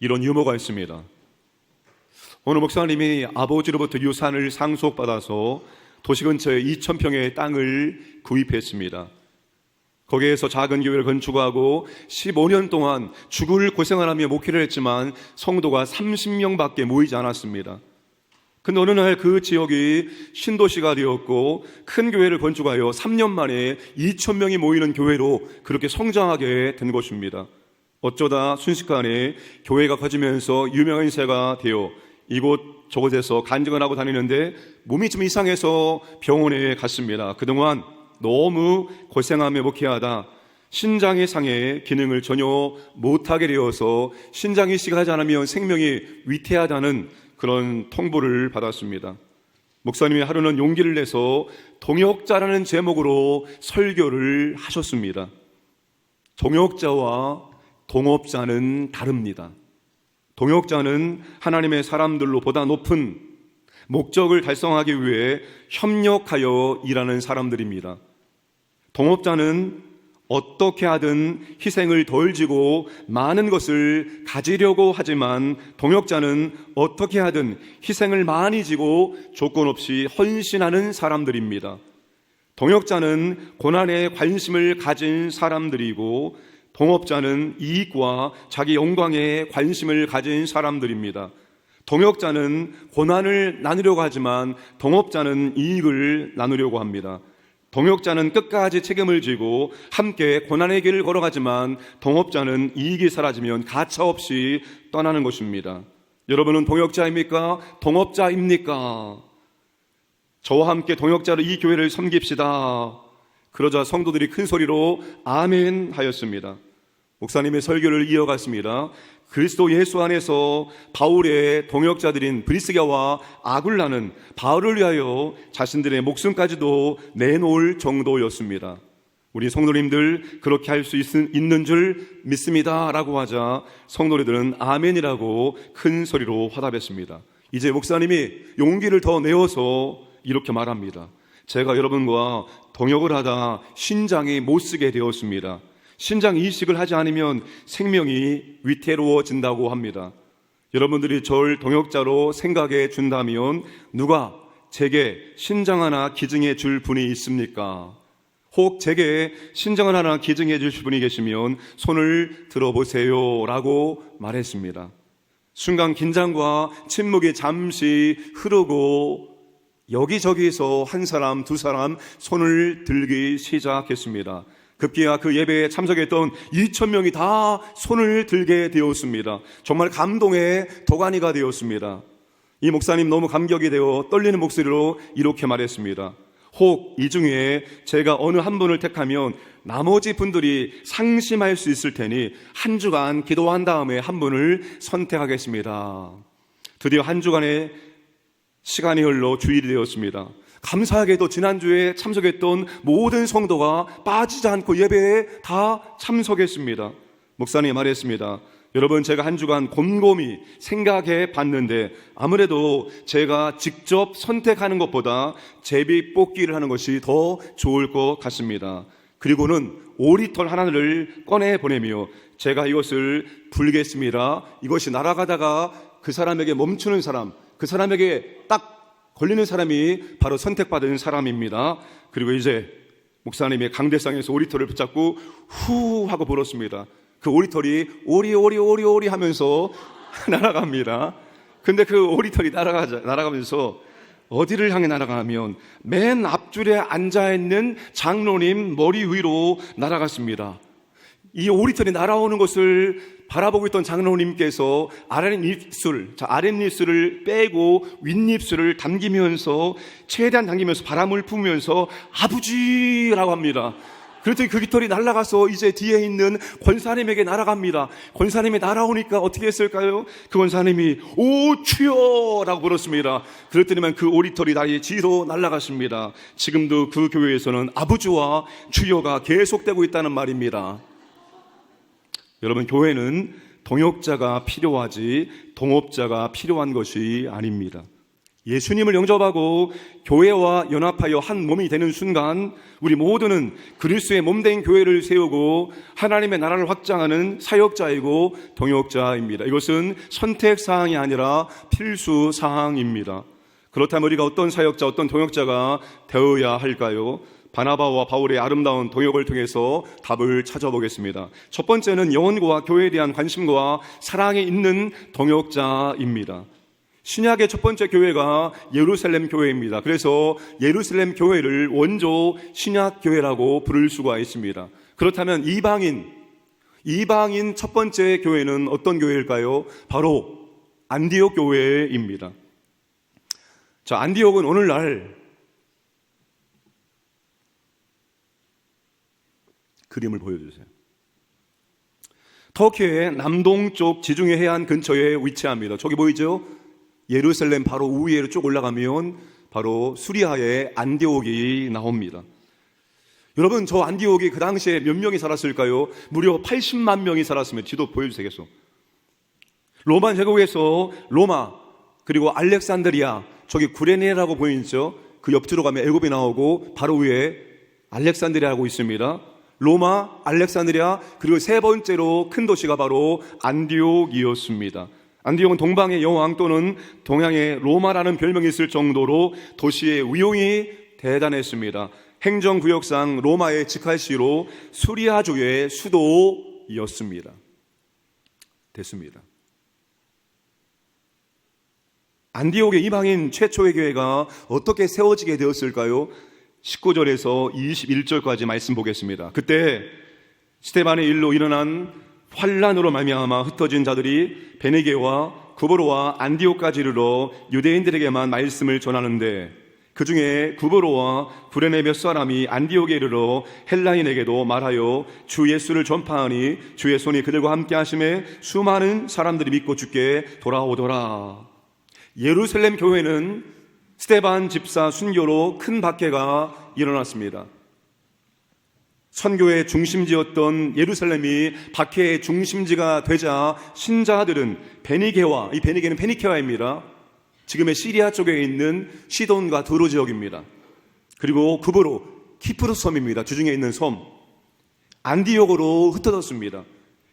이런 유머가 있습니다. 어느 목사님이 아버지로부터 유산을 상속받아서 도시 근처에 2,000평의 땅을 구입했습니다. 거기에서 작은 교회를 건축하고 15년 동안 죽을 고생을 하며 목회를 했지만 성도가 30명밖에 모이지 않았습니다. 근데 어느 날 그 지역이 신도시가 되었고 큰 교회를 건축하여 3년 만에 2,000명이 모이는 교회로 그렇게 성장하게 된 것입니다. 어쩌다 순식간에 교회가 커지면서 유명한 인사가 되어 이곳 저곳에서 간증을 하고 다니는데 몸이 좀 이상해서 병원에 갔습니다. 그동안 너무 고생하며 목회하다 신장의 상해 기능을 전혀 못하게 되어서 신장 이식을 하지 않으면 생명이 위태하다는 그런 통보를 받았습니다. 목사님이 하루는 용기를 내서 동역자라는 제목으로 설교를 하셨습니다. 동역자와 동업자는 다릅니다. 동역자는 하나님의 사람들로 보다 높은 목적을 달성하기 위해 협력하여 일하는 사람들입니다. 동업자는 어떻게 하든 희생을 덜 지고 많은 것을 가지려고 하지만 동역자는 어떻게 하든 희생을 많이 지고 조건 없이 헌신하는 사람들입니다. 동역자는 고난에 관심을 가진 사람들이고 동업자는 이익과 자기 영광에 관심을 가진 사람들입니다. 동역자는 고난을 나누려고 하지만 동업자는 이익을 나누려고 합니다. 동역자는 끝까지 책임을 지고 함께 고난의 길을 걸어가지만 동업자는 이익이 사라지면 가차없이 떠나는 것입니다. 여러분은 동역자입니까? 동업자입니까? 저와 함께 동역자로 이 교회를 섬깁시다. 그러자 성도들이 큰 소리로 아멘 하였습니다. 목사님의 설교를 이어갔습니다. 그리스도 예수 안에서 바울의 동역자들인 브리스가와 아굴라는 바울을 위하여 자신들의 목숨까지도 내놓을 정도였습니다. 우리 성도님들 그렇게 할 수 있는 줄 믿습니다 라고 하자 성도들은 아멘이라고 큰 소리로 화답했습니다. 이제 목사님이 용기를 더 내어서 이렇게 말합니다. 제가 여러분과 동역을 하다 신장이 못쓰게 되었습니다. 신장 이식을 하지 않으면 생명이 위태로워진다고 합니다. 여러분들이 저를 동역자로 생각해 준다면 누가 제게 신장 하나 기증해 줄 분이 있습니까? 혹 제게 신장 하나 기증해 주실 분이 계시면 손을 들어보세요 라고 말했습니다. 순간 긴장과 침묵이 잠시 흐르고 여기저기서 한 사람 두 사람 손을 들기 시작했습니다. 급기야 그 예배에 참석했던 2,000명이 다 손을 들게 되었습니다. 정말 감동의 도가니가 되었습니다. 이 목사님 너무 감격이 되어 떨리는 목소리로 이렇게 말했습니다. 혹 이 중에 제가 어느 한 분을 택하면 나머지 분들이 상심할 수 있을 테니 한 주간 기도한 다음에 한 분을 선택하겠습니다. 드디어 한 주간의 시간이 흘러 주일이 되었습니다. 감사하게도 지난주에 참석했던 모든 성도가 빠지지 않고 예배에 다 참석했습니다. 목사님이 말했습니다. 여러분, 제가 한 주간 곰곰이 생각해 봤는데 아무래도 제가 직접 선택하는 것보다 제비 뽑기를 하는 것이 더 좋을 것 같습니다. 그리고는 오리털 하나를 꺼내 보내며 제가 이것을 불겠습니다. 이것이 날아가다가 그 사람에게 멈추는 사람, 그 사람에게 딱 걸리는 사람이 바로 선택받은 사람입니다. 그리고 이제 목사님의 강대상에서 오리털을 붙잡고 후 하고 불었습니다. 그 오리털이 오리 하면서 날아갑니다. 근데 그 오리털이 날아가면서 어디를 향해 날아가면 맨 앞줄에 앉아있는 장로님 머리 위로 날아갔습니다. 이 오리털이 날아오는 것을 바라보고 있던 장로님께서 아랫입술을 빼고 윗입술을 당기면서 최대한 당기면서 바람을 품으면서 아버지라고 합니다. 그랬더니 그 깃털이 날아가서 이제 뒤에 있는 권사님에게 날아갑니다. 권사님이 날아오니까 어떻게 했을까요? 그 권사님이 오 주여 라고 불렀습니다. 그랬더니만 그 오리털이 다리 뒤로 날아갔습니다. 지금도 그 교회에서는 아버지와 주여가 계속되고 있다는 말입니다. 여러분, 교회는 동역자가 필요하지 동업자가 필요한 것이 아닙니다. 예수님을 영접하고 교회와 연합하여 한 몸이 되는 순간 우리 모두는 그리스도의 몸된 교회를 세우고 하나님의 나라를 확장하는 사역자이고 동역자입니다. 이것은 선택사항이 아니라 필수사항입니다. 그렇다면 우리가 어떤 사역자, 어떤 동역자가 되어야 할까요? 바나바와 바울의 아름다운 동역을 통해서 답을 찾아보겠습니다. 첫 번째는 영혼과 교회에 대한 관심과 사랑이 있는 동역자입니다. 신약의 첫 번째 교회가 예루살렘 교회입니다. 그래서 예루살렘 교회를 원조 신약 교회라고 부를 수가 있습니다. 그렇다면 이방인 첫 번째 교회는 어떤 교회일까요? 바로 안디옥 교회입니다. 자, 안디옥은 오늘날 그림을 보여주세요. 터키의 남동쪽 지중해 해안 근처에 위치합니다. 저기 보이죠? 예루살렘 바로 우위로 쭉 올라가면 바로 수리아의 안디옥이 나옵니다. 여러분, 저 안디옥이 그 당시에 몇 명이 살았을까요? 무려 80만 명이 살았으면 지도 보여주세요. 로마 제국에서 로마, 그리고 알렉산드리아, 저기 구레네라고 보이죠? 그 옆으로 가면 애굽이 나오고 바로 위에 알렉산드리아라고 있습니다. 로마, 알렉산드리아, 그리고 세 번째로 큰 도시가 바로 안디옥이었습니다. 안디옥은 동방의 여왕 또는 동양의 로마라는 별명이 있을 정도로 도시의 위용이 대단했습니다. 행정구역상 로마의 직할시로 수리아주의 수도였습니다. 됐습니다. 안디옥의 이방인 최초의 교회가 어떻게 세워지게 되었을까요? 19절에서 21절까지 말씀 보겠습니다. 그때 스데반의 일로 일어난 환란으로 말미암아 흩어진 자들이 베네게와 구브로와 안디옥까지 이르러 유대인들에게만 말씀을 전하는데 그 중에 구브로와 구레네 몇 사람이 안디옥에 이르러 헬라인에게도 말하여 주 예수를 전파하니 주의 손이 그들과 함께 하심에 수많은 사람들이 믿고 주께 돌아오더라. 예루살렘 교회는 스데반 집사 순교로 큰 박해가 일어났습니다. 선교의 중심지였던 예루살렘이 박해의 중심지가 되자 신자들은 베니게와, 이 베니게는 페니케아입니다. 지금의 시리아 쪽에 있는 시돈과 두로 지역입니다. 그리고 구브로, 키프로스 섬입니다. 주중에 있는 섬. 안디옥으로 흩어졌습니다.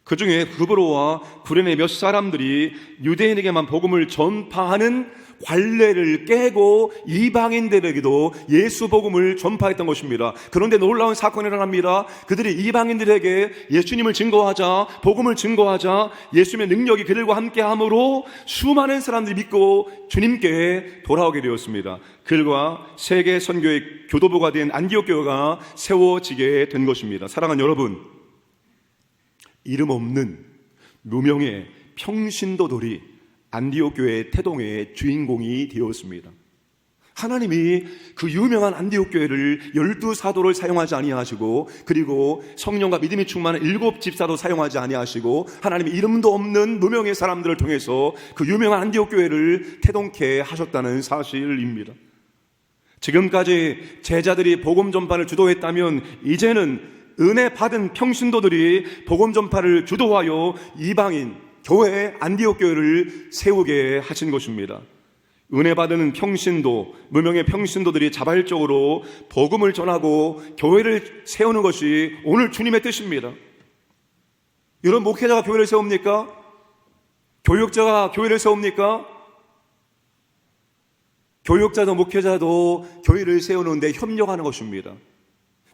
그 중에 구브로와 구레네 몇 사람들이 유대인에게만 복음을 전파하는 관례를 깨고 이방인들에게도 예수 복음을 전파했던 것입니다. 그런데 놀라운 사건이 일어납니다. 그들이 이방인들에게 예수님을 증거하자, 복음을 증거하자 예수님의 능력이 그들과 함께함으로 수많은 사람들이 믿고 주님께 돌아오게 되었습니다. 그들과 세계 선교의 교도부가 된 안디옥 교회가 세워지게 된 것입니다. 사랑하는 여러분, 이름 없는 무명의 평신도들이 안디옥 교회의 태동의 주인공이 되었습니다. 하나님이 그 유명한 안디옥 교회를 12사도를 사용하지 아니하시고 그리고 성령과 믿음이 충만한 7 집사도 사용하지 아니하시고 하나님의 이름도 없는 무명의 사람들을 통해서 그 유명한 안디옥 교회를 태동케 하셨다는 사실입니다. 지금까지 제자들이 복음 전파를 주도했다면 이제는 은혜 받은 평신도들이 복음 전파를 주도하여 이방인 교회 안디옥 교회를 세우게 하신 것입니다. 은혜 받은 평신도, 무명의 평신도들이 자발적으로 복음을 전하고 교회를 세우는 것이 오늘 주님의 뜻입니다. 여러분, 목회자가 교회를 세웁니까? 교육자가 교회를 세웁니까? 교육자도 목회자도 교회를 세우는데 협력하는 것입니다.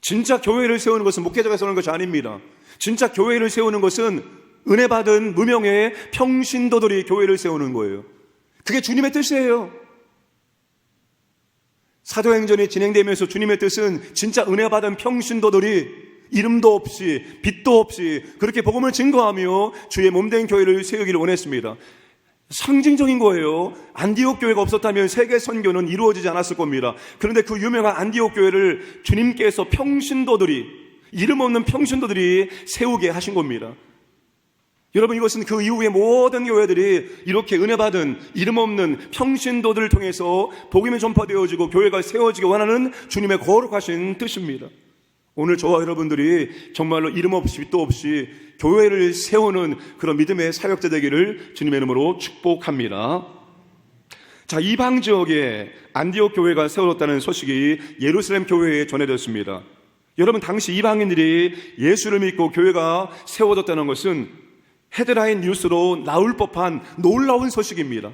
진짜 교회를 세우는 것은 목회자가 세우는 것이 아닙니다. 진짜 교회를 세우는 것은 은혜 받은 무명의 평신도들이 교회를 세우는 거예요. 그게 주님의 뜻이에요. 사도행전이 진행되면서 주님의 뜻은 진짜 은혜 받은 평신도들이 이름도 없이 빛도 없이 그렇게 복음을 증거하며 주의 몸된 교회를 세우기를 원했습니다. 상징적인 거예요. 안디옥 교회가 없었다면 세계 선교는 이루어지지 않았을 겁니다. 그런데 그 유명한 안디옥 교회를 주님께서 평신도들이, 이름 없는 평신도들이 세우게 하신 겁니다. 여러분, 이것은 그 이후에 모든 교회들이 이렇게 은혜 받은 이름 없는 평신도들을 통해서 복음이 전파되어지고 교회가 세워지기 원하는 주님의 거룩하신 뜻입니다. 오늘 저와 여러분들이 정말로 이름 없이 빛도 없이 교회를 세우는 그런 믿음의 사역자 되기를 주님의 이름으로 축복합니다. 자, 이방 지역에 안디옥 교회가 세워졌다는 소식이 예루살렘 교회에 전해졌습니다. 여러분, 당시 이방인들이 예수를 믿고 교회가 세워졌다는 것은 헤드라인 뉴스로 나올 법한 놀라운 소식입니다.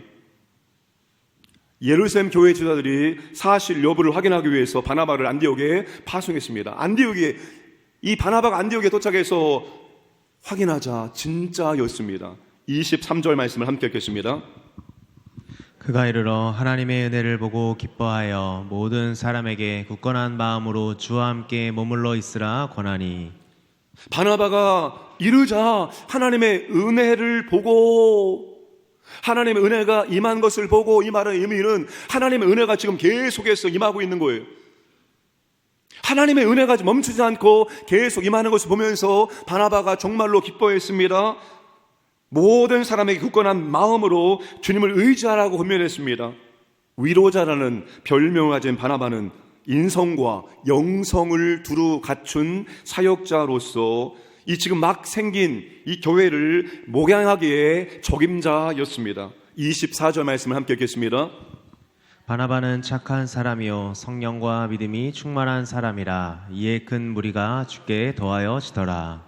예루살렘 교회 지도자들이 사실 여부를 확인하기 위해서 바나바를 안디옥에 파송했습니다. 이 바나바가 안디옥에 도착해서 확인하자 진짜였습니다. 23절 말씀을 함께 읽겠습니다. 그가 이르러 하나님의 은혜를 보고 기뻐하여 모든 사람에게 굳건한 마음으로 주와 함께 머물러 있으라 권하니. 바나바가 이르자 하나님의 은혜를 보고, 하나님의 은혜가 임한 것을 보고, 이 말의 의미는 하나님의 은혜가 지금 계속해서 임하고 있는 거예요. 하나님의 은혜가 멈추지 않고 계속 임하는 것을 보면서 바나바가 정말로 기뻐했습니다. 모든 사람에게 굳건한 마음으로 주님을 의지하라고 권면했습니다. 위로자라는 별명을 가진 바나바는 인성과 영성을 두루 갖춘 사역자로서 이 지금 막 생긴 이 교회를 목양하기에 적임자였습니다. 24절 말씀을 함께 읽겠습니다. 바나바는 착한 사람이요 성령과 믿음이 충만한 사람이라 이에 큰 무리가 주께 더하여지더라.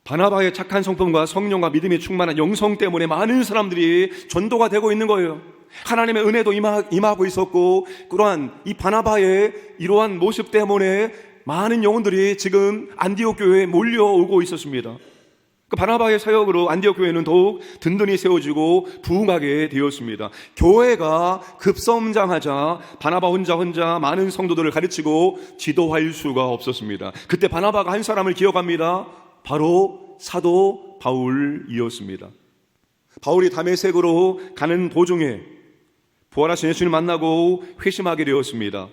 바나바의 착한 성품과 성령과 믿음이 충만한 영성 때문에 많은 사람들이 전도가 되고 있는 거예요. 하나님의 은혜도 임하고 있었고, 그러한 이 바나바의 이러한 모습 때문에 많은 영혼들이 지금 안디옥 교회에 몰려오고 있었습니다. 그 바나바의 사역으로 안디옥 교회는 더욱 든든히 세워지고 부흥하게 되었습니다. 교회가 급성장하자 바나바 혼자 많은 성도들을 가르치고 지도할 수가 없었습니다. 그때 바나바가 한 사람을 기억합니다. 바로 사도 바울이었습니다. 바울이 다메섹으로 가는 도중에 부활하신 예수님 만나고 회심하게 되었습니다.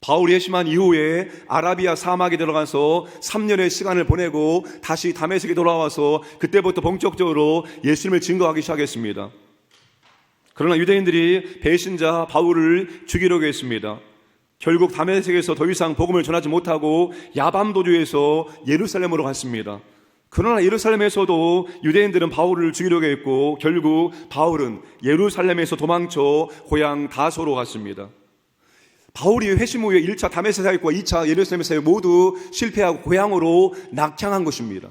바울이 회심한 이후에 아라비아 사막에 들어가서 3년의 시간을 보내고 다시 다메섹에 돌아와서 그때부터 본격적으로 예수님을 증거하기 시작했습니다. 그러나 유대인들이 배신자 바울을 죽이려고 했습니다. 결국 다메섹에서 더 이상 복음을 전하지 못하고 야밤 도주해서 예루살렘으로 갔습니다. 그러나 예루살렘에서도 유대인들은 바울을 죽이려고 했고 결국 바울은 예루살렘에서 도망쳐 고향 다소로 갔습니다. 바울이 회심 후에 1차 다메섹 사역과 2차 예루살렘 사역 모두 실패하고 고향으로 낙향한 것입니다.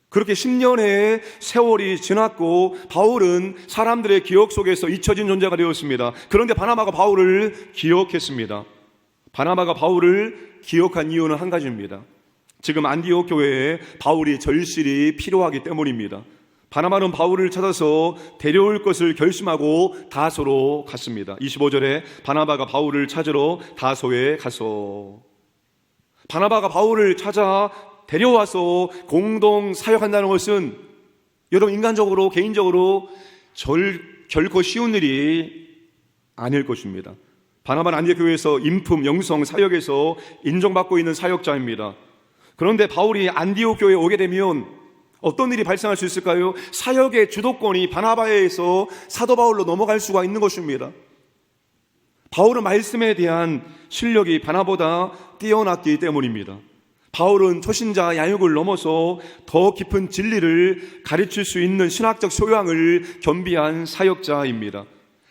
그렇게 10년의 세월이 지났고 바울은 사람들의 기억 속에서 잊혀진 존재가 되었습니다. 그런데 바나바가 바울을 기억했습니다. 바나바가 바울을 기억한 이유는 한 가지입니다. 지금 안디옥 교회에 바울이 절실히 필요하기 때문입니다. 바나바는 바울을 찾아서 데려올 것을 결심하고 다소로 갔습니다. 25절에 바나바가 바울을 찾으러 다소에 가서, 바나바가 바울을 찾아 데려와서 공동 사역한다는 것은 여러분 인간적으로 개인적으로 결코 쉬운 일이 아닐 것입니다. 바나바는 안디옥 교회에서 인품, 영성, 사역에서 인정받고 있는 사역자입니다. 그런데 바울이 안디옥 교회에 오게 되면 어떤 일이 발생할 수 있을까요? 사역의 주도권이 바나바에서 사도 바울로 넘어갈 수가 있는 것입니다. 바울은 말씀에 대한 실력이 바나보다 뛰어났기 때문입니다. 바울은 초신자 양육을 넘어서 더 깊은 진리를 가르칠 수 있는 신학적 소양을 겸비한 사역자입니다.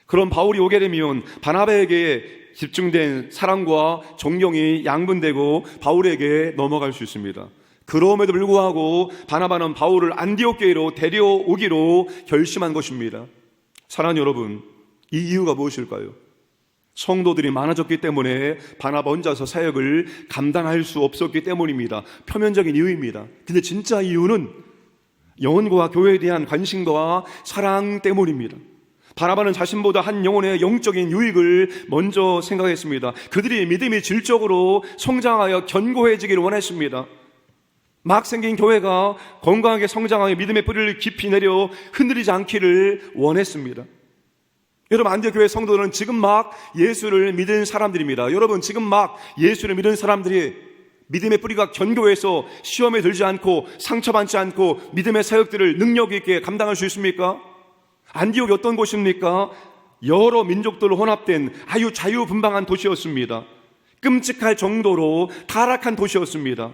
그런 바울이 오게 되면 바나바에게 집중된 사랑과 존경이 양분되고 바울에게 넘어갈 수 있습니다. 그럼에도 불구하고 바나바는 바울을 안디옥 교회로 데려오기로 결심한 것입니다. 사랑하는 여러분, 이 이유가 무엇일까요? 성도들이 많아졌기 때문에 바나바 혼자서 사역을 감당할 수 없었기 때문입니다. 표면적인 이유입니다. 근데 진짜 이유는 영혼과 교회에 대한 관심과 사랑 때문입니다. 바나바는 자신보다 한 영혼의 영적인 유익을 먼저 생각했습니다. 그들이 믿음이 질적으로 성장하여 견고해지기를 원했습니다. 막 생긴 교회가 건강하게 성장하여 믿음의 뿌리를 깊이 내려 흔들리지 않기를 원했습니다. 여러분, 안디옥 교회 성도들은 지금 막 예수를 믿은 사람들입니다. 여러분, 지금 막 예수를 믿은 사람들이 믿음의 뿌리가 견고해서 시험에 들지 않고 상처받지 않고 믿음의 사역들을 능력 있게 감당할 수 있습니까? 안디옥이 어떤 곳입니까? 여러 민족들로 혼합된 아주 자유분방한 도시였습니다. 끔찍할 정도로 타락한 도시였습니다.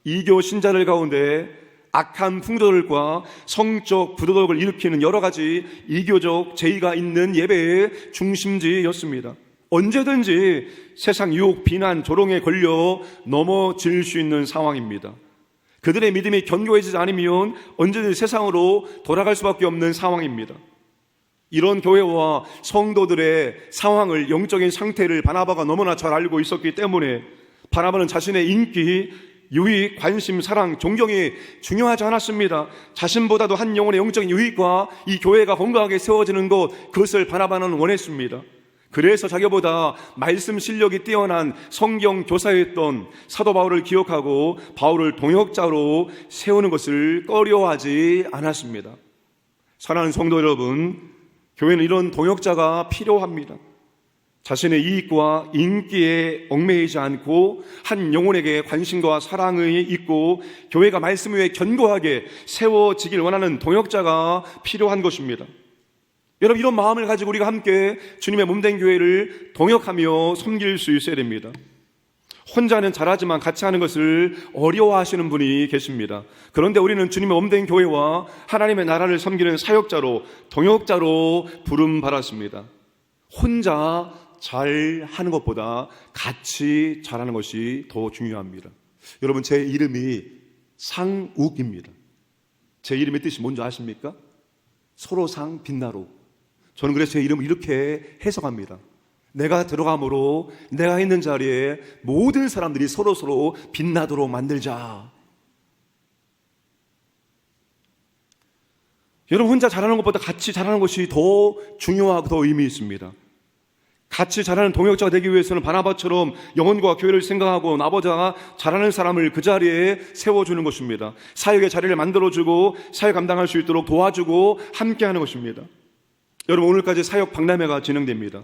이교 신자들 가운데 악한 풍조들과 성적 부도덕을 일으키는 여러 가지 이교적 제의가 있는 예배의 중심지였습니다. 언제든지 세상 유혹, 비난, 조롱에 걸려 넘어질 수 있는 상황입니다. 그들의 믿음이 견고해지지 않으면 언제든지 세상으로 돌아갈 수밖에 없는 상황입니다. 이런 교회와 성도들의 상황을, 영적인 상태를 바나바가 너무나 잘 알고 있었기 때문에 바나바는 자신의 인기, 유익, 관심, 사랑, 존경이 중요하지 않았습니다. 자신보다도 한 영혼의 영적인 유익과 이 교회가 건강하게 세워지는 것, 그것을 바나바는 원했습니다. 그래서 자기보다 말씀 실력이 뛰어난 성경 교사였던 사도 바울을 기억하고 바울을 동역자로 세우는 것을 꺼려하지 않았습니다. 사랑하는 성도 여러분, 교회는 이런 동역자가 필요합니다. 자신의 이익과 인기에 얽매이지 않고 한 영혼에게 관심과 사랑이 있고 교회가 말씀 위에 견고하게 세워지길 원하는 동역자가 필요한 것입니다. 여러분, 이런 마음을 가지고 우리가 함께 주님의 몸된 교회를 동역하며 섬길 수 있어야 됩니다. 혼자는 잘하지만 같이 하는 것을 어려워하시는 분이 계십니다. 그런데 우리는 주님의 몸된 교회와 하나님의 나라를 섬기는 사역자로, 동역자로 부름받았습니다. 혼자 잘하는 것보다 같이 잘하는 것이 더 중요합니다. 여러분, 제 이름이 상욱입니다. 제 이름의 뜻이 뭔지 아십니까? 서로상 빛나로. 저는 그래서 제 이름을 이렇게 해석합니다. 내가 들어감으로 내가 있는 자리에 모든 사람들이 서로 빛나도록 만들자. 여러분, 혼자 잘하는 것보다 같이 잘하는 것이 더 중요하고 더 의미 있습니다. 같이 잘하는 동역자가 되기 위해서는 바나바처럼 영혼과 교회를 생각하고 나보다 잘하는 사람을 그 자리에 세워주는 것입니다. 사역의 자리를 만들어주고 사역 감당할 수 있도록 도와주고 함께하는 것입니다. 여러분, 오늘까지 사역 박람회가 진행됩니다.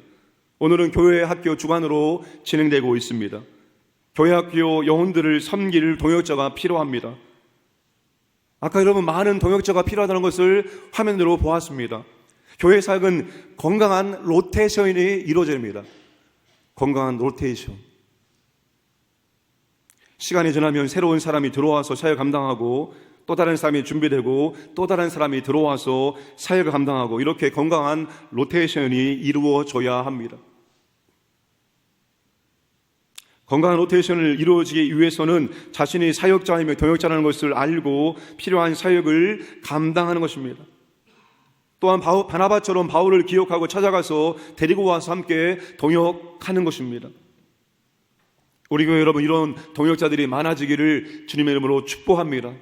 오늘은 교회 학교 주관으로 진행되고 있습니다. 교회 학교 영혼들을 섬길 동역자가 필요합니다. 아까 여러분, 많은 동역자가 필요하다는 것을 화면으로 보았습니다. 교회 사역은 건강한 로테이션이 이루어져야 됩니다. 건강한 로테이션. 시간이 지나면 새로운 사람이 들어와서 사역 감당하고 또 다른 사람이 준비되고 또 다른 사람이 들어와서 사역을 감당하고 이렇게 건강한 로테이션이 이루어져야 합니다. 건강한 로테이션을 이루어지기 위해서는 자신이 사역자이며 동역자라는 것을 알고 필요한 사역을 감당하는 것입니다. 또한 바나바처럼 바울을 기억하고 찾아가서 데리고 와서 함께 동역하는 것입니다. 우리 교회 여러분, 이런 동역자들이 많아지기를 주님의 이름으로 축복합니다.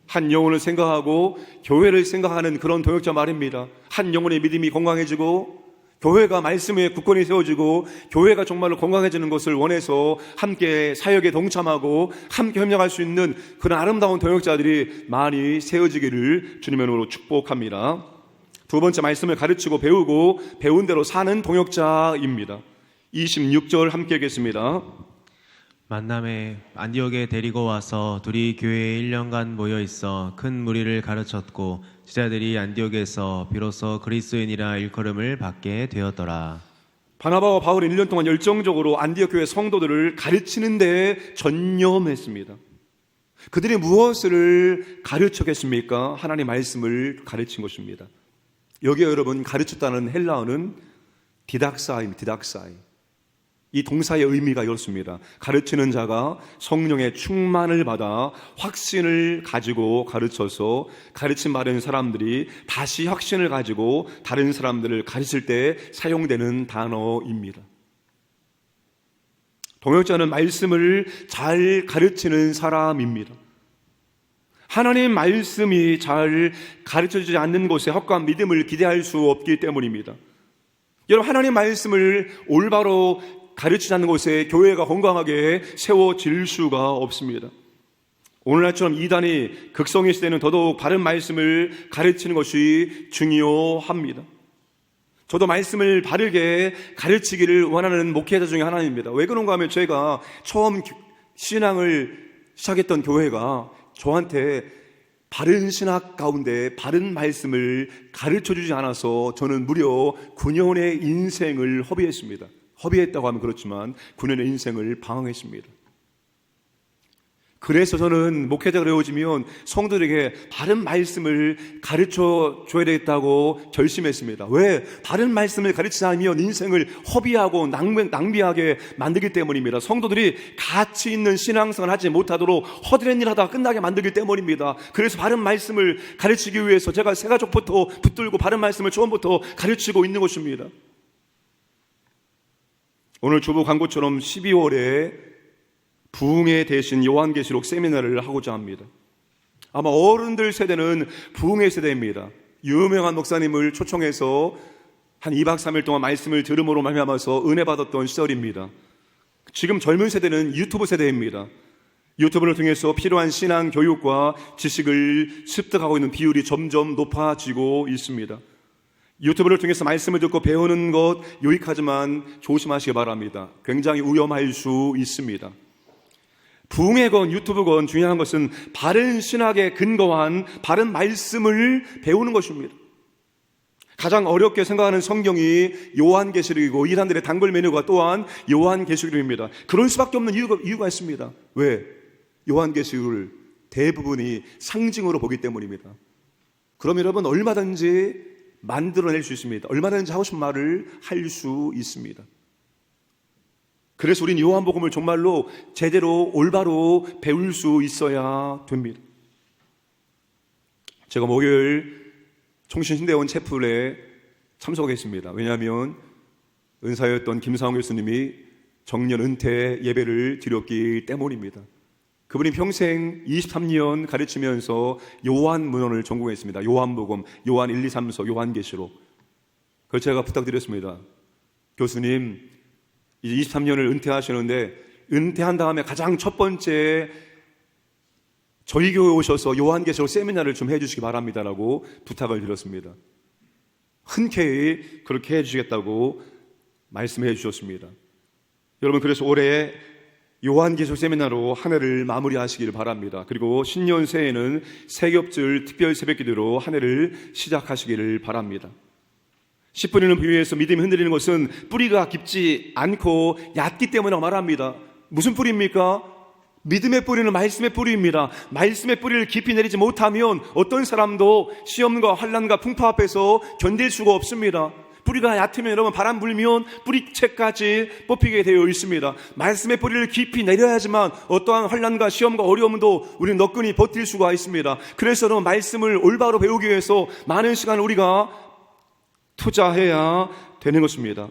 한 영혼을 생각하고 교회를 생각하는 그런 동역자 말입니다. 한 영혼의 믿음이 건강해지고 교회가 말씀 위에 굳건히 세워지고 교회가 정말로 건강해지는 것을 원해서 함께 사역에 동참하고 함께 협력할 수 있는 그런 아름다운 동역자들이 많이 세워지기를 주님의 이름으로 축복합니다. 두 번째, 말씀을 가르치고 배우고 배운 대로 사는 동역자입니다. 26절 함께 읽겠습니다. 만남에 안디옥에 데리고 와서 둘이 교회에 1년간 모여 있어 큰 무리를 가르쳤고 제자들이 안디옥에서 비로소 그리스도인이라 일컬음을 받게 되었더라. 바나바와 바울은 1년 동안 열정적으로 안디옥 교회 성도들을 가르치는 데 전념했습니다. 그들이 무엇을 가르쳤겠습니까? 하나님의 말씀을 가르친 것입니다. 여기에 여러분, 가르쳤다는 헬라어는 디닥사이입니다. 디닥사이. 이 동사의 의미가 이렇습니다. 가르치는 자가 성령의 충만을 받아 확신을 가지고 가르쳐서 가르침 받은 사람들이 다시 확신을 가지고 다른 사람들을 가르칠 때 사용되는 단어입니다. 동역자는 말씀을 잘 가르치는 사람입니다. 하나님 말씀이 잘 가르쳐주지 않는 곳에 확고한 믿음을 기대할 수 없기 때문입니다. 여러분, 하나님 말씀을 올바로 가르치지 않는 곳에 교회가 건강하게 세워질 수가 없습니다. 오늘날처럼 이단이 극성했을 때는 더더욱 바른 말씀을 가르치는 것이 중요합니다. 저도 말씀을 바르게 가르치기를 원하는 목회자 중에 하나입니다. 왜 그런가 하면 제가 처음 신앙을 시작했던 교회가 저한테 바른 신학 가운데 바른 말씀을 가르쳐주지 않아서 저는 무려 9년의 인생을 허비했습니다. 허비했다고 하면 그렇지만 9년의 인생을 방황했습니다. 그래서 저는 목회자가 되어지면 성도들에게 바른 말씀을 가르쳐 줘야 되겠다고 결심했습니다. 왜? 바른 말씀을 가르치지 않으면 인생을 허비하고 낭비하게 만들기 때문입니다. 성도들이 가치 있는 신앙생활을 하지 못하도록 허드렛 일 하다가 끝나게 만들기 때문입니다. 그래서 바른 말씀을 가르치기 위해서 제가 새가족부터 붙들고 바른 말씀을 처음부터 가르치고 있는 것입니다. 오늘 주보 광고처럼 12월에 부흥회 대신 요한계시록 세미나를 하고자 합니다. 아마 어른들 세대는 부흥회 세대입니다. 유명한 목사님을 초청해서 한 2박 3일 동안 말씀을 들음으로 말미암아서 은혜 받았던 시절입니다. 지금 젊은 세대는 유튜브 세대입니다. 유튜브를 통해서 필요한 신앙 교육과 지식을 습득하고 있는 비율이 점점 높아지고 있습니다. 유튜브를 통해서 말씀을 듣고 배우는 것 유익하지만 조심하시기 바랍니다. 굉장히 위험할 수 있습니다. 부흥회건 유튜브건 중요한 것은 바른 신학에 근거한 바른 말씀을 배우는 것입니다. 가장 어렵게 생각하는 성경이 요한계시록이고 이 사람들의 단골 메뉴가 또한 요한계시록입니다. 그럴 수밖에 없는 이유가 있습니다. 왜? 요한계시록을 대부분이 상징으로 보기 때문입니다. 그럼 여러분 얼마든지 만들어낼 수 있습니다. 얼마든지 하고 싶은 말을 할 수 있습니다. 그래서 우린 요한복음을 정말로 제대로 올바로 배울 수 있어야 됩니다. 제가 목요일 총신신대원 채플에 참석했습니다. 왜냐하면 은사였던 김상훈 교수님이 정년 은퇴 예배를 드렸기 때문입니다. 그분이 평생 23년 가르치면서 요한문헌을 전공했습니다. 요한복음, 요한 1, 2, 3서, 요한계시록. 그걸 제가 부탁드렸습니다. 교수님, 이제 23년을 은퇴하시는데 은퇴한 다음에 가장 첫 번째 저희 교회에 오셔서 요한계시록 세미나를 좀 해주시기 바랍니다라고 부탁을 드렸습니다. 흔쾌히 그렇게 해주시겠다고 말씀해 주셨습니다. 여러분, 그래서 올해 요한계시록 세미나로 한 해를 마무리하시길 바랍니다. 그리고 신년 새해에는 새겹줄 특별 새벽기도로 한 해를 시작하시기를 바랍니다. 씨 뿌리는 비유에서 믿음이 흔들리는 것은 뿌리가 깊지 않고 얕기 때문이라고 말합니다. 무슨 뿌리입니까? 믿음의 뿌리는 말씀의 뿌리입니다. 말씀의 뿌리를 깊이 내리지 못하면 어떤 사람도 시험과 환난과 풍파 앞에서 견딜 수가 없습니다. 뿌리가 얕으면 여러분 바람 불면 뿌리채까지 뽑히게 되어 있습니다. 말씀의 뿌리를 깊이 내려야지만 어떠한 환난과 시험과 어려움도 우리는 너끈히 버틸 수가 있습니다. 그래서 여러분 말씀을 올바로 배우기 위해서 많은 시간을 우리가 투자해야 되는 것입니다.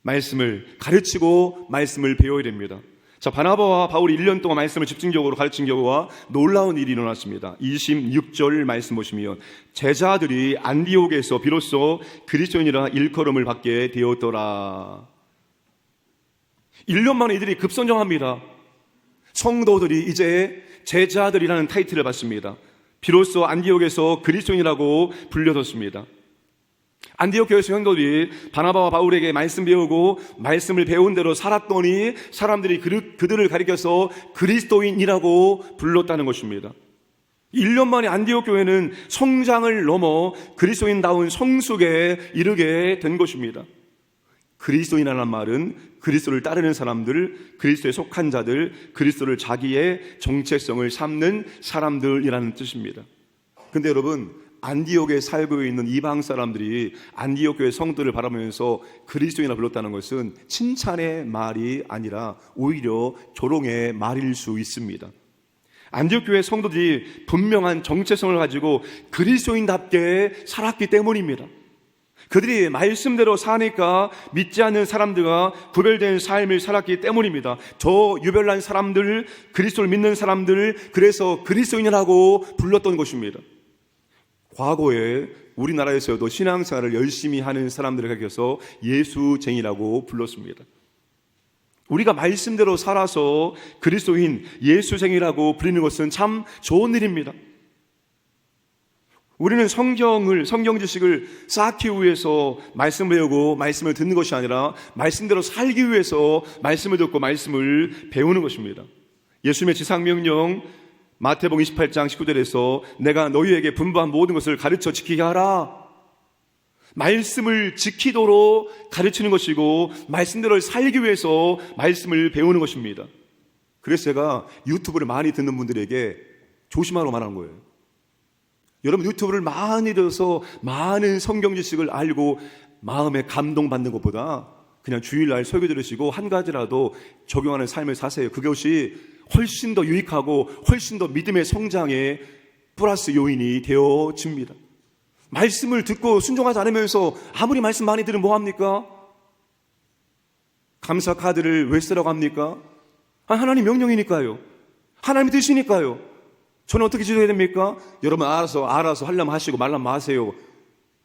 말씀을 가르치고 말씀을 배워야 됩니다. 자, 바나바와 바울이 1년 동안 말씀을 집중적으로 가르친 경우와 놀라운 일이 일어났습니다. 26절 말씀 보시면 제자들이 안디옥에서 비로소 그리스도인이라 일컬음을 받게 되었더라. 1년 만에 이들이 급선정합니다. 성도들이 이제 제자들이라는 타이틀을 받습니다. 비로소 안디옥에서 그리스도인이라고 불려졌습니다. 안디옥 교회 성도들이 바나바와 바울에게 말씀 배우고 말씀을 배운 대로 살았더니 사람들이 그들을 가리켜서 그리스도인이라고 불렀다는 것입니다. 1년 만에 안디옥 교회는 성장을 넘어 그리스도인다운 성숙에 이르게 된 것입니다. 그리스도인이라는 말은 그리스도를 따르는 사람들, 그리스도에 속한 자들, 그리스도를 자기의 정체성을 삼는 사람들이라는 뜻입니다. 근데 여러분, 안디옥에 살고 있는 이방 사람들이 안디옥 교회 성도를 바라보면서 그리스도인이라 불렀다는 것은 칭찬의 말이 아니라 오히려 조롱의 말일 수 있습니다. 안디옥 교회 성도들이 분명한 정체성을 가지고 그리스도인답게 살았기 때문입니다. 그들이 말씀대로 사니까 믿지 않는 사람들과 구별된 삶을 살았기 때문입니다. 저 유별난 사람들, 그리스도를 믿는 사람들, 그래서 그리스도인이라고 불렀던 것입니다. 과거에 우리나라에서도 신앙생활을 열심히 하는 사람들을 가리켜서 예수쟁이라고 불렀습니다. 우리가 말씀대로 살아서 그리스도인 예수쟁이라고 불리는 것은 참 좋은 일입니다. 우리는 성경 지식을 쌓기 위해서 말씀을 배우고 말씀을 듣는 것이 아니라 말씀대로 살기 위해서 말씀을 듣고 말씀을 배우는 것입니다. 예수님의 지상명령 마태복음 28장 19절에서 내가 너희에게 분부한 모든 것을 가르쳐 지키게 하라. 말씀을 지키도록 가르치는 것이고 말씀대로 살기 위해서 말씀을 배우는 것입니다. 그래서 제가 유튜브를 많이 듣는 분들에게 조심하라고 말하는 거예요. 여러분, 유튜브를 많이 들어서 많은 성경 지식을 알고 마음에 감동받는 것보다 그냥 주일날 설교 들으시고 한 가지라도 적용하는 삶을 사세요. 그것이 훨씬 더 유익하고 훨씬 더 믿음의 성장에 플러스 요인이 되어집니다. 말씀을 듣고 순종하지 않으면서 아무리 말씀 많이 들으면 뭐합니까? 감사 카드를 왜 쓰라고 합니까? 하나님 명령이니까요. 하나님이 뜻이니까요. 저는 어떻게 지도해야 됩니까? 여러분 알아서 하려면 하시고 말라면 마세요.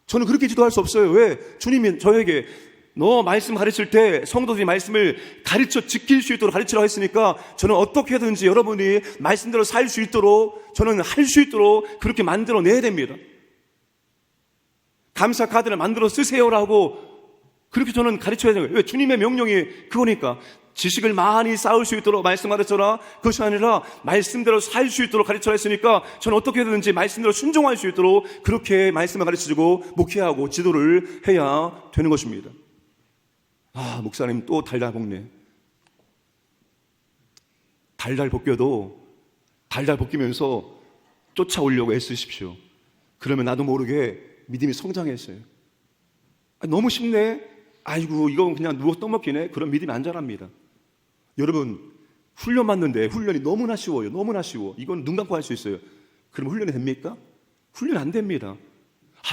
저는 그렇게 지도할 수 없어요. 왜? 주님이 저에게 너 말씀 가르칠 때 성도들이 말씀을 가르쳐 지킬 수 있도록 가르치라고 했으니까 저는 어떻게든지 여러분이 말씀대로 살 수 있도록 저는 할 수 있도록 그렇게 만들어내야 됩니다. 감사 카드를 만들어 쓰세요라고 그렇게 저는 가르쳐야 되는 거예요. 왜? 주님의 명령이 그거니까. 지식을 많이 쌓을 수 있도록 말씀 가르쳐라. 그것이 아니라 말씀대로 살 수 있도록 가르쳐라 했으니까 저는 어떻게든지 말씀대로 순종할 수 있도록 그렇게 말씀을 가르치고 목회하고 지도를 해야 되는 것입니다. 목사님 또 달달 볶네. 달달 볶여도 달달 볶이면서 쫓아오려고 애쓰십시오. 그러면 나도 모르게 믿음이 성장했어요. 너무 쉽네. 아이고 이건 그냥 누워 떠먹기네. 그런 믿음이 안 자랍니다. 여러분 훈련 받는데 훈련이 너무나 쉬워요. 너무나 쉬워. 이건 눈 감고 할 수 있어요. 그럼 훈련이 됩니까? 훈련 안 됩니다.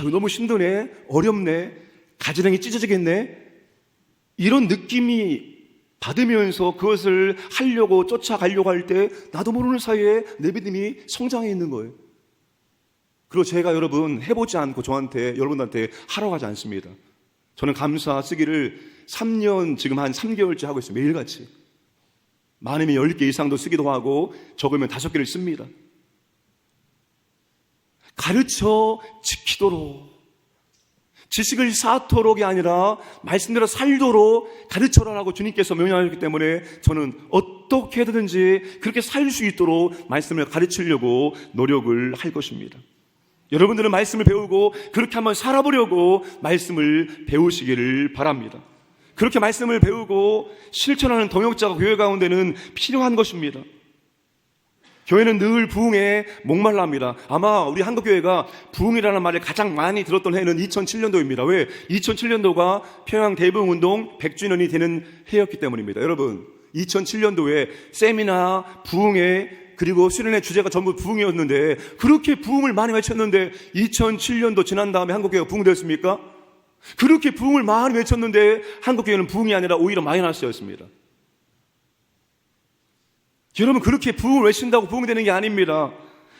이거 너무 힘드네. 어렵네. 가지런히 찢어지겠네. 이런 느낌이 받으면서 그것을 하려고 쫓아가려고 할 때 나도 모르는 사이에 내 믿음이 성장해 있는 거예요. 그리고 제가 여러분 해보지 않고 저한테 여러분한테 하라고 하지 않습니다. 저는 감사 쓰기를 3년 지금 한 3개월째 하고 있어요. 매일같이. 많으면 10개 이상도 쓰기도 하고 적으면 5개를 씁니다. 가르쳐 지키도록 지식을 쌓도록이 아니라 말씀대로 살도록 가르쳐라라고 주님께서 명령하셨기 때문에 저는 어떻게든지 그렇게 살 수 있도록 말씀을 가르치려고 노력을 할 것입니다. 여러분들은 말씀을 배우고 그렇게 한번 살아보려고 말씀을 배우시기를 바랍니다. 그렇게 말씀을 배우고 실천하는 동역자가 교회 가운데는 필요한 것입니다. 교회는 늘 부흥에 목말라합니다. 아마 우리 한국교회가 부흥이라는 말을 가장 많이 들었던 해는 2007년도입니다. 왜? 2007년도가 평양 대부흥운동 100주년이 되는 해였기 때문입니다. 여러분 2007년도에 세미나 부흥회 그리고 수련회 주제가 전부 부흥이었는데 그렇게 부흥을 많이 외쳤는데 2007년도 지난 다음에 한국교회가 부흥되었습니까? 그렇게 부흥을 많이 외쳤는데 한국교회는 부흥이 아니라 오히려 마이너스였습니다. 여러분 그렇게 부흥을 외친다고 부흥되는 게 아닙니다.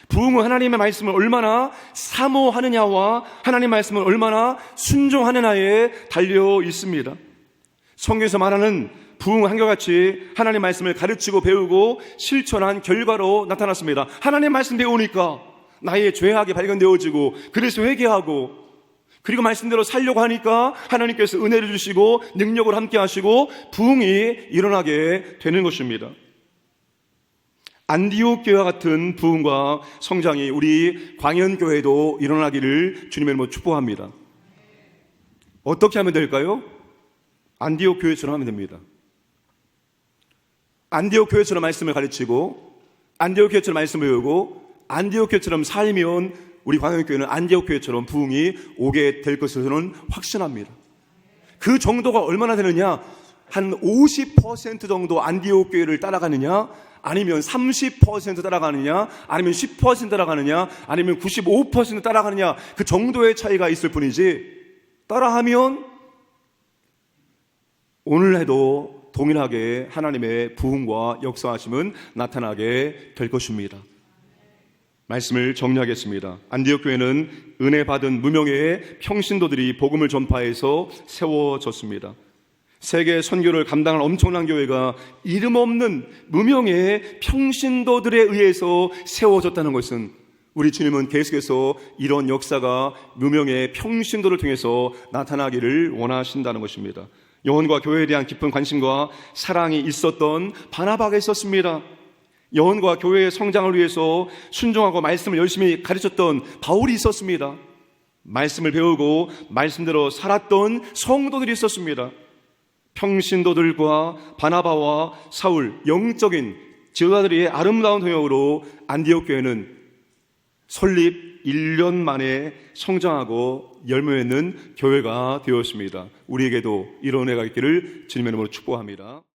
부흥은 하나님의 말씀을 얼마나 사모하느냐와 하나님의 말씀을 얼마나 순종하느냐에 달려 있습니다. 성경에서 말하는 부흥은 한결같이 하나님의 말씀을 가르치고 배우고 실천한 결과로 나타났습니다. 하나님의 말씀 배우니까 나의 죄악이 발견되어지고 그래서 회개하고 그리고 말씀대로 살려고 하니까 하나님께서 은혜를 주시고 능력을 함께 하시고 부흥이 일어나게 되는 것입니다. 안디옥 교회와 같은 부흥과 성장이 우리 광현교회도 일어나기를 주님의 이름으로 축복합니다. 어떻게 하면 될까요? 안디옥 교회처럼 하면 됩니다. 안디옥 교회처럼 말씀을 가르치고 안디옥 교회처럼 말씀을 배우고 안디옥 교회처럼 살면 우리 광현교회는 안디옥 교회처럼 부흥이 오게 될 것을 저는 확신합니다. 그 정도가 얼마나 되느냐? 한 50% 정도 안디옥 교회를 따라가느냐, 아니면 30% 따라가느냐, 아니면 10% 따라가느냐, 아니면 95% 따라가느냐, 그 정도의 차이가 있을 뿐이지 따라하면 오늘 해도 동일하게 하나님의 부흥과 역사하심은 나타나게 될 것입니다. 말씀을 정리하겠습니다. 안디옥 교회는 은혜 받은 무명의 평신도들이 복음을 전파해서 세워졌습니다. 세계 선교를 감당할 엄청난 교회가 이름 없는 무명의 평신도들에 의해서 세워졌다는 것은 우리 주님은 계속해서 이런 역사가 무명의 평신도를 통해서 나타나기를 원하신다는 것입니다. 영혼과 교회에 대한 깊은 관심과 사랑이 있었던 바나바가 있었습니다. 영혼과 교회의 성장을 위해서 순종하고 말씀을 열심히 가르쳤던 바울이 있었습니다. 말씀을 배우고 말씀대로 살았던 성도들이 있었습니다. 평신도들과 바나바와 사울, 영적인 지도자들이 아름다운 동역으로 안디옥 교회는 설립 1년 만에 성장하고 열매 맺는 교회가 되었습니다. 우리에게도 이런 은혜가 있기를 주님의 이름으로 축복합니다.